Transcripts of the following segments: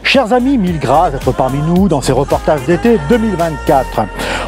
Chers amis, mille grâces d'être parmi nous dans ces reportages d'été 2024.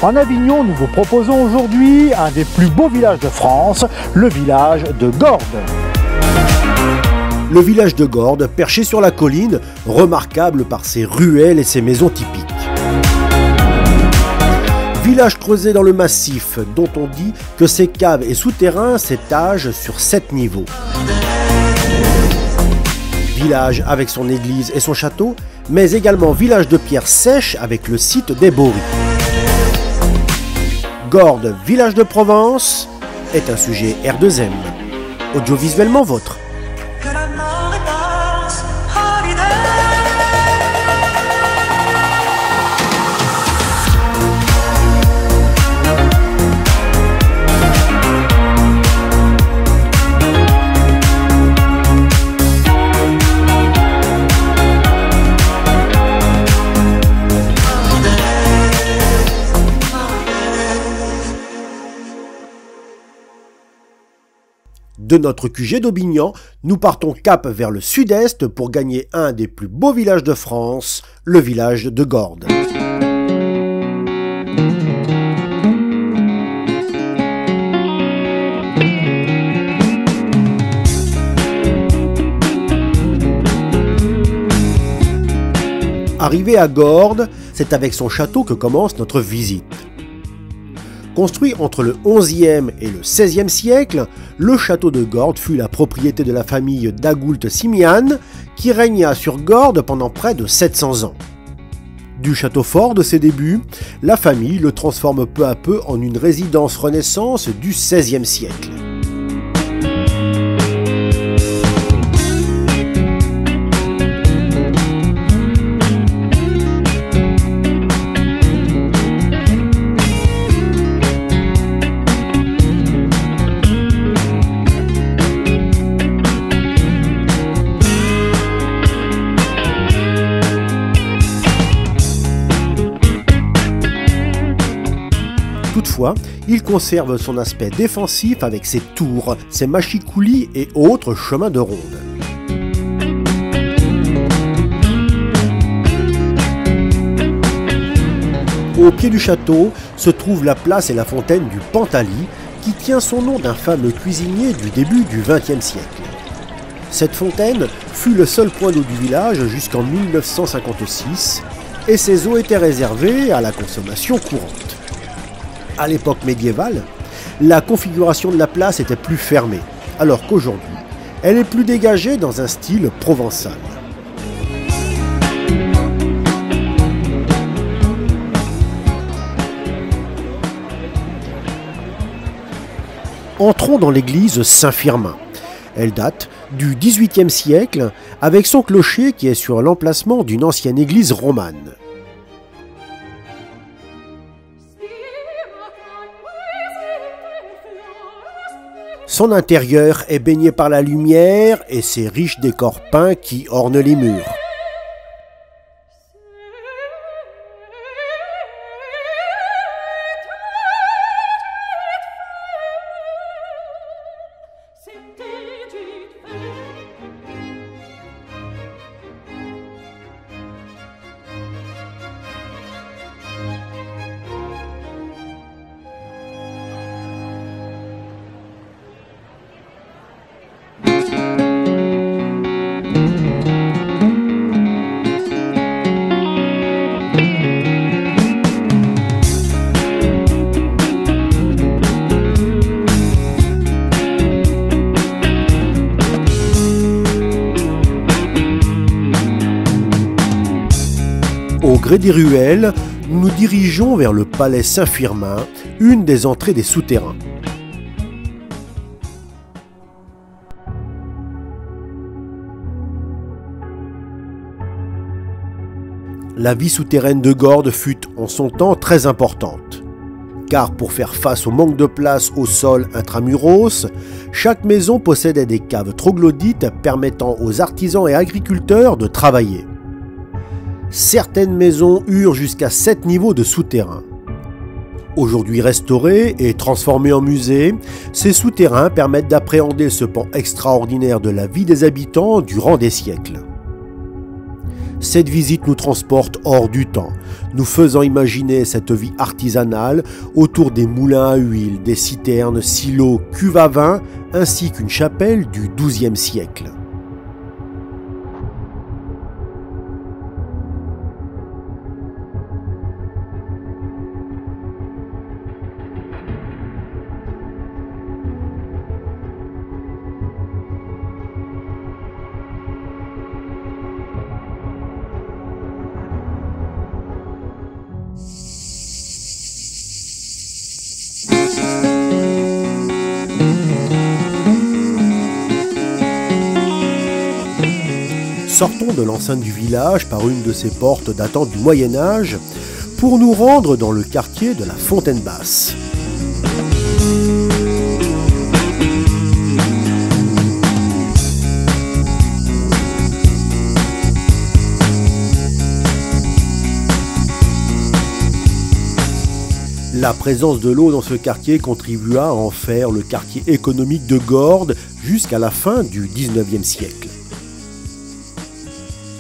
En Avignon, nous vous proposons aujourd'hui un des plus beaux villages de France, le village de Gordes. Le village de Gordes, perché sur la colline, remarquable par ses ruelles et ses maisons typiques. Village creusé dans le massif, dont on dit que ses caves et souterrains s'étagent sur 7 niveaux. Village avec son église et son château, mais également village de pierre sèche avec le site des Bories. Gordes, village de Provence, est un sujet R2M, audiovisuellement vôtre. De notre QG d'Aubignan, nous partons cap vers le sud-est pour gagner un des plus beaux villages de France, le village de Gordes. Arrivé à Gordes, c'est avec son château que commence notre visite. Construit entre le XIe et le XVIe siècle, le château de Gordes fut la propriété de la famille d'Agoult-Simiane qui régna sur Gordes pendant près de 700 ans. Du château fort de ses débuts, la famille le transforme peu à peu en une résidence Renaissance du XVIe siècle. Toutefois, il conserve son aspect défensif avec ses tours, ses mâchicoulis et autres chemins de ronde. Au pied du château se trouve la place et la fontaine du Pantali, qui tient son nom d'un fameux cuisinier du début du XXe siècle. Cette fontaine fut le seul point d'eau du village jusqu'en 1956 et ses eaux étaient réservées à la consommation courante. À l'époque médiévale, la configuration de la place était plus fermée, alors qu'aujourd'hui, elle est plus dégagée dans un style provençal. Entrons dans l'église Saint-Firmin. Elle date du XVIIIe siècle, avec son clocher qui est sur l'emplacement d'une ancienne église romane. Son intérieur est baigné par la lumière et ses riches décors peints qui ornent les murs. Au gré des ruelles, nous nous dirigeons vers le palais Saint-Firmin, une des entrées des souterrains. La vie souterraine de Gordes fut en son temps très importante. Car pour faire face au manque de place au sol intramuros, chaque maison possédait des caves troglodytes permettant aux artisans et agriculteurs de travailler. Certaines maisons eurent jusqu'à 7 niveaux de souterrains. Aujourd'hui restaurés et transformés en musée, ces souterrains permettent d'appréhender ce pan extraordinaire de la vie des habitants durant des siècles. Cette visite nous transporte hors du temps, nous faisant imaginer cette vie artisanale autour des moulins à huile, des citernes, silos, cuves à vin, ainsi qu'une chapelle du XIIe siècle. Sortons de l'enceinte du village par une de ces portes datant du Moyen-Âge pour nous rendre dans le quartier de la Fontaine-Basse. La présence de l'eau dans ce quartier contribua à en faire le quartier économique de Gordes jusqu'à la fin du XIXe siècle.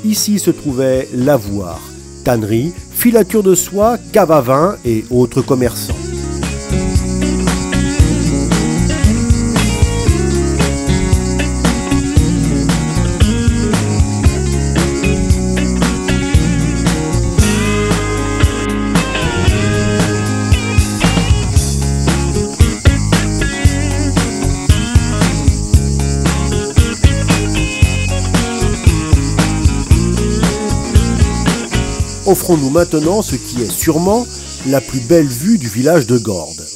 Ici se trouvaient lavoirs, tanneries, filature de soie, cave à vin et autres commerçants. Offrons-nous maintenant ce qui est sûrement la plus belle vue du village de Gordes.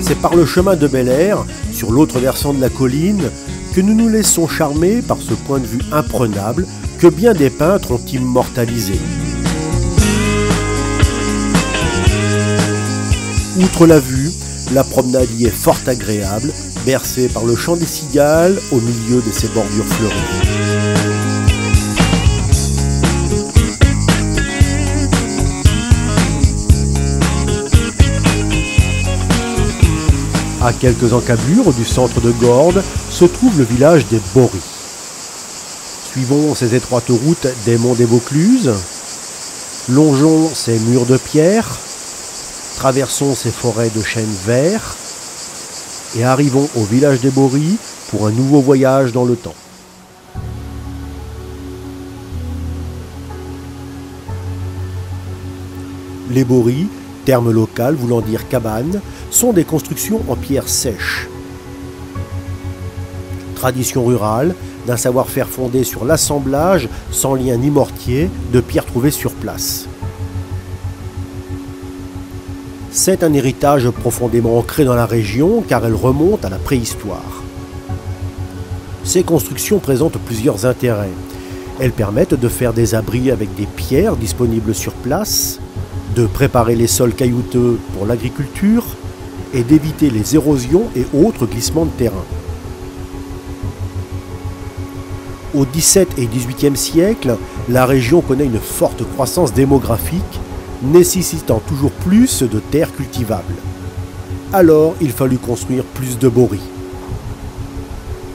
C'est par le chemin de Bel Air, sur l'autre versant de la colline, que nous nous laissons charmer par ce point de vue imprenable que bien des peintres ont immortalisé. Outre la vue, la promenade y est fort agréable, bercée par le chant des cigales au milieu de ses bordures fleuries. À quelques encablures du centre de Gordes se trouve le village des Bories. Suivons ces étroites routes des monts des Vaucluses, longeons ces murs de pierre, traversons ces forêts de chênes verts et arrivons au village des Bories pour un nouveau voyage dans le temps. Les Bories, terme local voulant dire cabane, sont des constructions en pierre sèche. Tradition rurale, d'un savoir-faire fondé sur l'assemblage, sans lien ni mortier, de pierres trouvées sur place. C'est un héritage profondément ancré dans la région car elle remonte à la préhistoire. Ces constructions présentent plusieurs intérêts. Elles permettent de faire des abris avec des pierres disponibles sur place, de préparer les sols caillouteux pour l'agriculture et d'éviter les érosions et autres glissements de terrain. Au XVIIe et XVIIIe siècle, la région connaît une forte croissance démographique, nécessitant toujours plus de terres cultivables. Alors, il fallut construire plus de bories.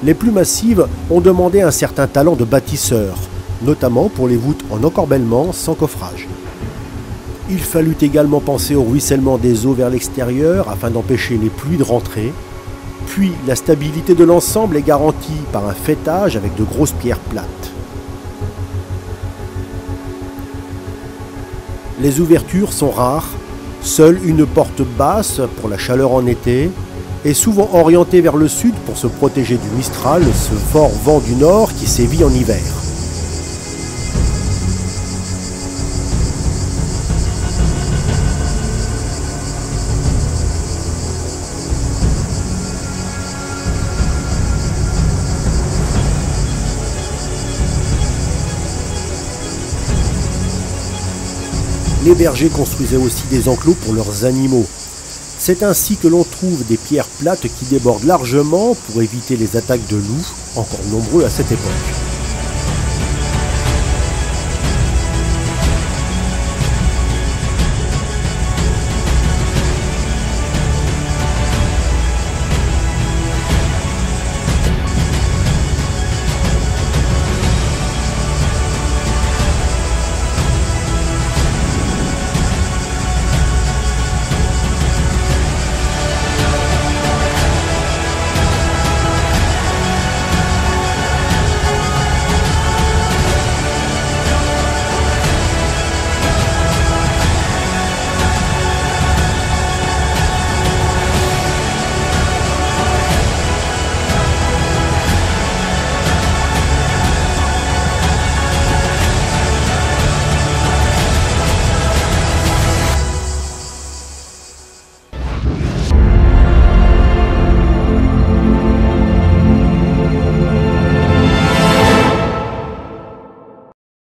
Les plus massives ont demandé un certain talent de bâtisseur, notamment pour les voûtes en encorbellement sans coffrage. Il fallut également penser au ruissellement des eaux vers l'extérieur afin d'empêcher les pluies de rentrer. Puis, la stabilité de l'ensemble est garantie par un faîtage avec de grosses pierres plates. Les ouvertures sont rares, seule une porte basse pour la chaleur en été est souvent orientée vers le sud pour se protéger du Mistral, ce fort vent du nord qui sévit en hiver. Les bergers construisaient aussi des enclos pour leurs animaux. C'est ainsi que l'on trouve des pierres plates qui débordent largement pour éviter les attaques de loups, encore nombreux à cette époque.